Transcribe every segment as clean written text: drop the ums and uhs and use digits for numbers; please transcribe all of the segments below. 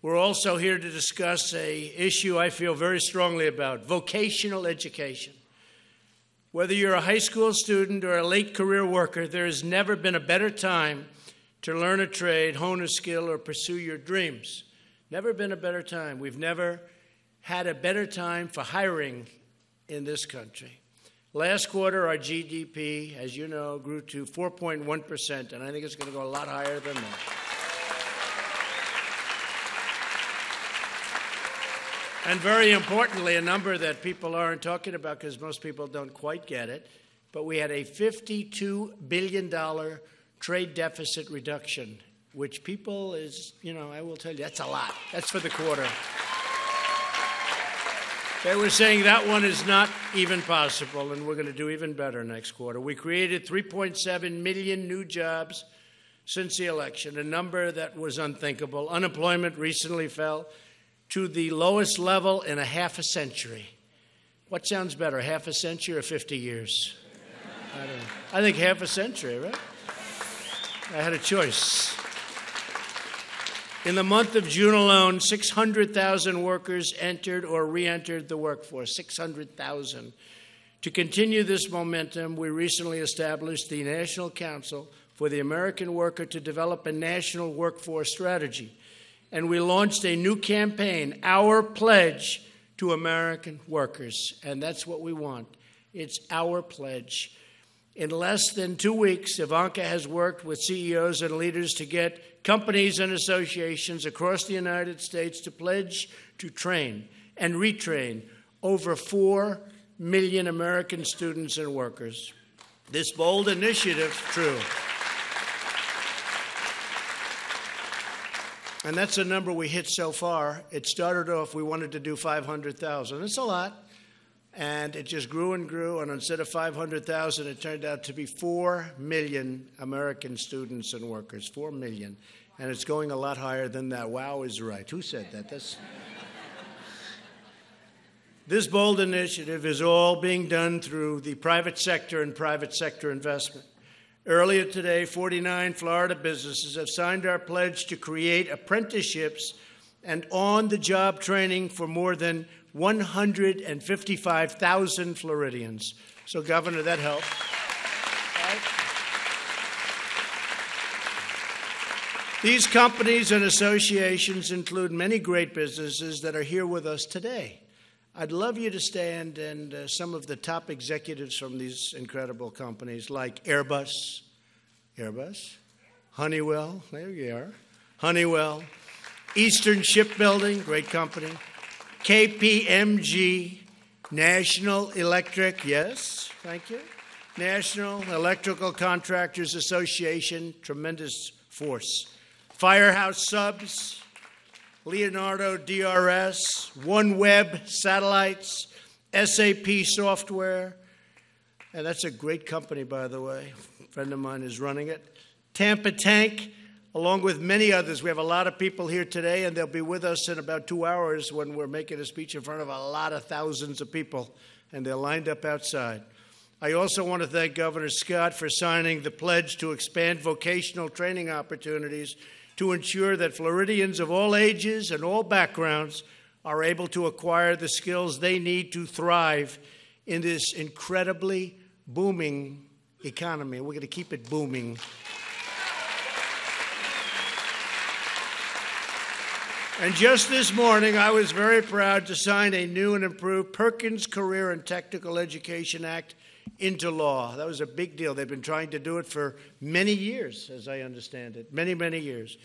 We're also here to discuss an issue I feel very strongly about, vocational education. Whether you're a high school student or a late career worker, there has never been a better time to learn a trade, hone a skill, or pursue your dreams. Never been a better time. We've never had a better time for hiring in this country. Last quarter, our GDP, as you know, grew to 4.1%, and I think it's going to go a lot higher than that. And very importantly, a number that people aren't talking about because most people don't quite get it, but we had a $52 billion trade deficit reduction, which people is, I will tell you, that's a lot. That's for the quarter. They were saying that one is not even possible, and we're going to do even better next quarter. We created 3.7 million new jobs since the election, a number that was unthinkable. Unemployment recently fell to the lowest level in a half a century. What sounds better, half a century or 50 years? I don't know. I think half a century, right? I had a choice. In the month of June alone, 600,000 workers entered or re-entered the workforce, 600,000. To continue this momentum, we recently established the National Council for the American Worker to develop a national workforce strategy. And we launched a new campaign, Our Pledge to American Workers. And that's what we want. It's our pledge. In less than 2 weeks, Ivanka has worked with CEOs and leaders to get companies and associations across the United States to pledge to train and retrain over 4 million American students and workers. This bold initiative, true. And that's a number we hit so far. It started off, we wanted to do 500,000. It's a lot. And it just grew and grew. And instead of 500,000, it turned out to be 4 million American students and workers, 4 million. And it's going a lot higher than that. Wow is right. Who said that? This bold initiative is all being done through the private sector and private sector investment. Earlier today, 49 Florida businesses have signed our pledge to create apprenticeships and on-the-job training for more than 155,000 Floridians. So, Governor, that helped. Right? These companies and associations include many great businesses that are here with us today. I'd love you to stand and some of the top executives from these incredible companies like Airbus, Honeywell, there you are, Honeywell, Eastern Shipbuilding, great company, KPMG, National Electric, yes, thank you, National Electrical Contractors Association, tremendous force, Firehouse Subs, Leonardo DRS, OneWeb Satellites, SAP Software, and that's a great company, by the way. A friend of mine is running it. Tampa Tank, along with many others. We have a lot of people here today, and they'll be with us in about 2 hours when we're making a speech in front of a lot of thousands of people, and they're lined up outside. I also want to thank Governor Scott for signing the pledge to expand vocational training opportunities to ensure that Floridians of all ages and all backgrounds are able to acquire the skills they need to thrive in this incredibly booming economy. We're going to keep it booming. And just this morning, I was very proud to sign a new and improved Perkins Career and Technical Education Act into law. That was a big deal. They've been trying to do it for many years, as I understand it, many, many years.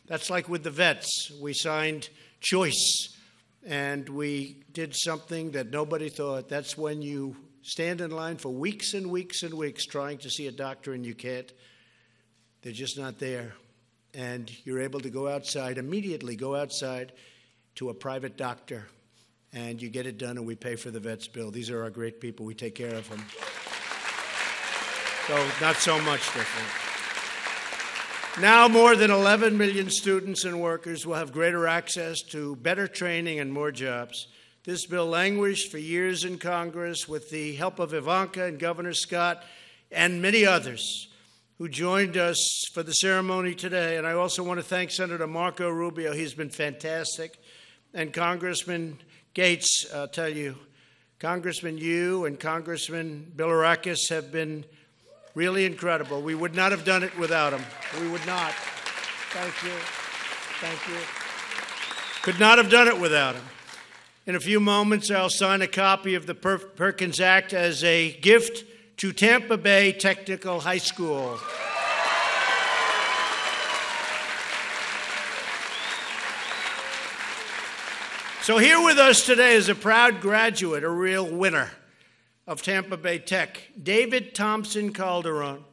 That's like with the vets. We signed choice, and we did something that nobody thought. That's when you stand in line for weeks and weeks and weeks trying to see a doctor, and you can't. They're just not there. And you're able to go outside, immediately go outside to a private doctor, and you get it done, and we pay for the vet's bill. These are our great people. We take care of them. So not so much different. Now more than 11 million students and workers will have greater access to better training and more jobs. This bill languished for years in Congress with the help of Ivanka and Governor Scott and many others who joined us for the ceremony today. And I also want to thank Senator Marco Rubio. He's been fantastic. And Congressman Gates, I'll tell you, Congressman, you and Congressman Bilirakis have been really incredible. We would not have done it without him. We would not. Thank you. Thank you. Could not have done it without him. In a few moments, I'll sign a copy of the Perkins Act as a gift to Tampa Bay Technical High School. So here with us today is a proud graduate, a real winner of Tampa Bay Tech, David Thompson Calderon,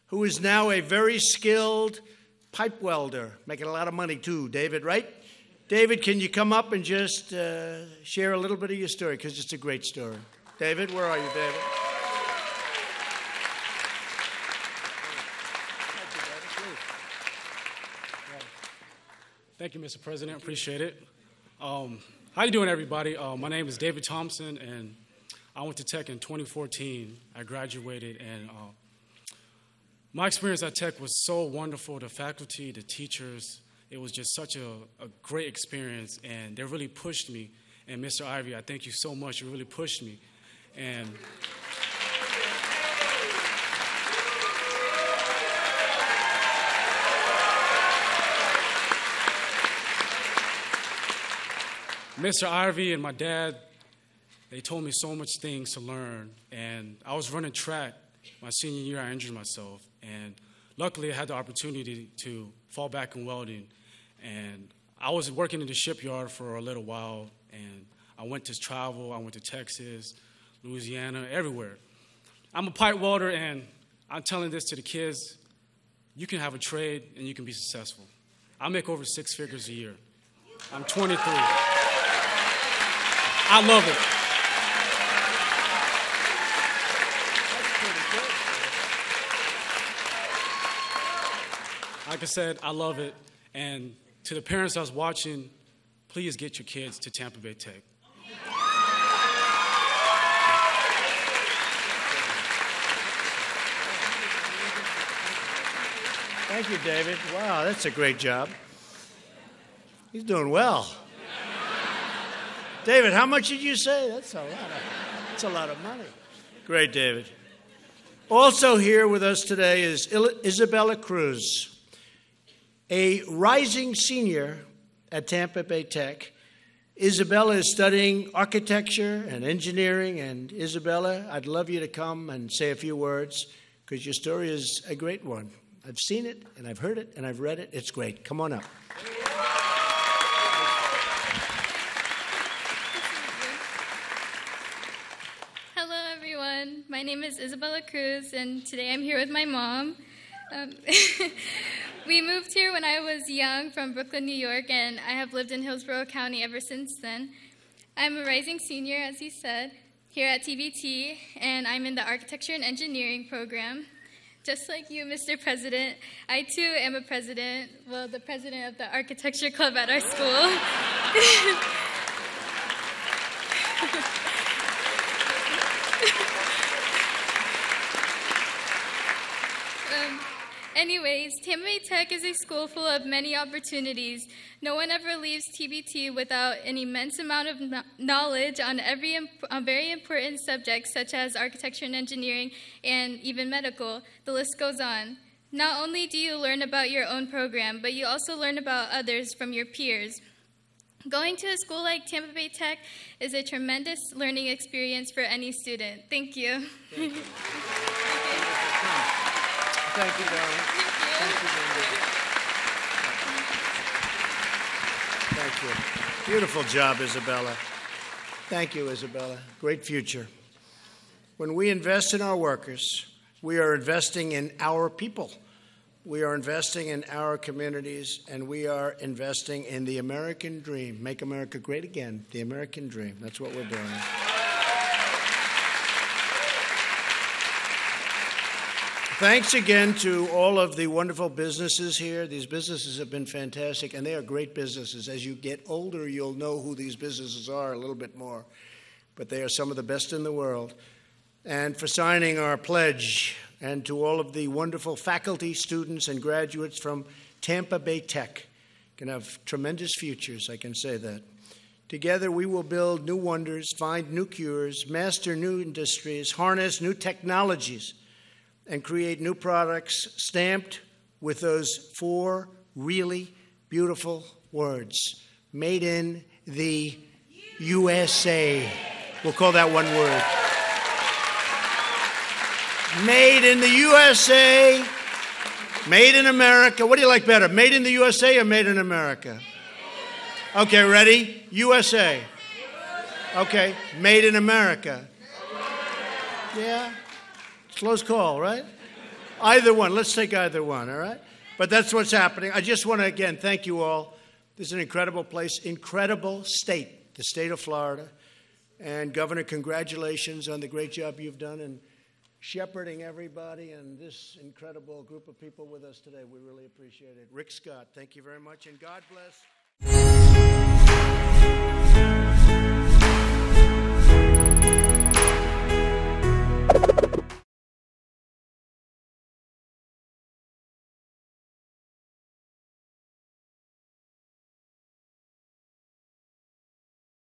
who is now a very skilled pipe welder, making a lot of money too, David, right? David, can you come up and just share a little bit of your story, because it's a great story. David, where are you, David? Thank you, Mr. President. Appreciate it. How you doing, everybody? My name is David Thompson, and I went to Tech in 2014. I graduated, and my experience at Tech was so wonderful. The faculty, the teachers, it was just such a great experience, and they really pushed me. And Mr. Ivey, I thank you so much. You really pushed me. And Mr. Ivey and my dad, they told me so much things to learn. And I was running track my senior year. I injured myself. And luckily, I had the opportunity to fall back in welding. And I was working in the shipyard for a little while. And I went to travel. I went to Texas, Louisiana, everywhere. I'm a pipe welder, and I'm telling this to the kids. You can have a trade, and you can be successful. I make over 6 figures a year. I'm 23. I love it. Like I said, I love it. And to the parents that was watching, please get your kids to Tampa Bay Tech. Thank you, David. Wow, that's a great job. He's doing well. David, how much did you say? That's a lot of money. Great, David. Also here with us today is Isabella Cruz, a rising senior at Tampa Bay Tech. Isabella is studying architecture and engineering, and Isabella, I'd love you to come and say a few words, because your story is a great one. I've seen it, and I've heard it, and I've read it. It's great. Come on up. My name is Isabella Cruz, and today I'm here with my mom. We moved here when I was young from Brooklyn, New York, and I have lived in Hillsborough County ever since then. I'm a rising senior, as he said, here at TBT, and I'm in the Architecture and Engineering program. Just like you, Mr. President, I too am the president of the Architecture Club at our school. Anyways, Tampa Bay Tech is a school full of many opportunities. No one ever leaves TBT without an immense amount of knowledge on very important subjects such as architecture and engineering and even medical. The list goes on. Not only do you learn about your own program, but you also learn about others from your peers. Going to a school like Tampa Bay Tech is a tremendous learning experience for any student. Thank you. Thank you. Thank you, darling. Thank you very much. Thank you. Beautiful job, Isabella. Thank you, Isabella. Great future. When we invest in our workers, we are investing in our people. We are investing in our communities, and we are investing in the American dream. Make America great again, the American dream. That's what we're doing. Thanks again to all of the wonderful businesses here. These businesses have been fantastic, and they are great businesses. As you get older, you'll know who these businesses are a little bit more, but they are some of the best in the world. and for signing our pledge, and to all of the wonderful faculty, students, and graduates from Tampa Bay Tech. Can have tremendous futures, I can say that. Together we will build new wonders, find new cures, master new industries, harness new technologies, and create new products stamped with those 4 really beautiful words. Made in the USA. We'll call that one word. Made in the USA. Made in America. What do you like better? Made in the USA or made in America? Okay, ready? USA. Okay, made in America. Yeah? Close call, right? Either one. Let's take either one, all right? But that's what's happening. I just want to, again, thank you all. This is an incredible place, incredible state, the state of Florida. And Governor, congratulations on the great job you've done in shepherding everybody and this incredible group of people with us today. We really appreciate it. Rick Scott, thank you very much, and God bless.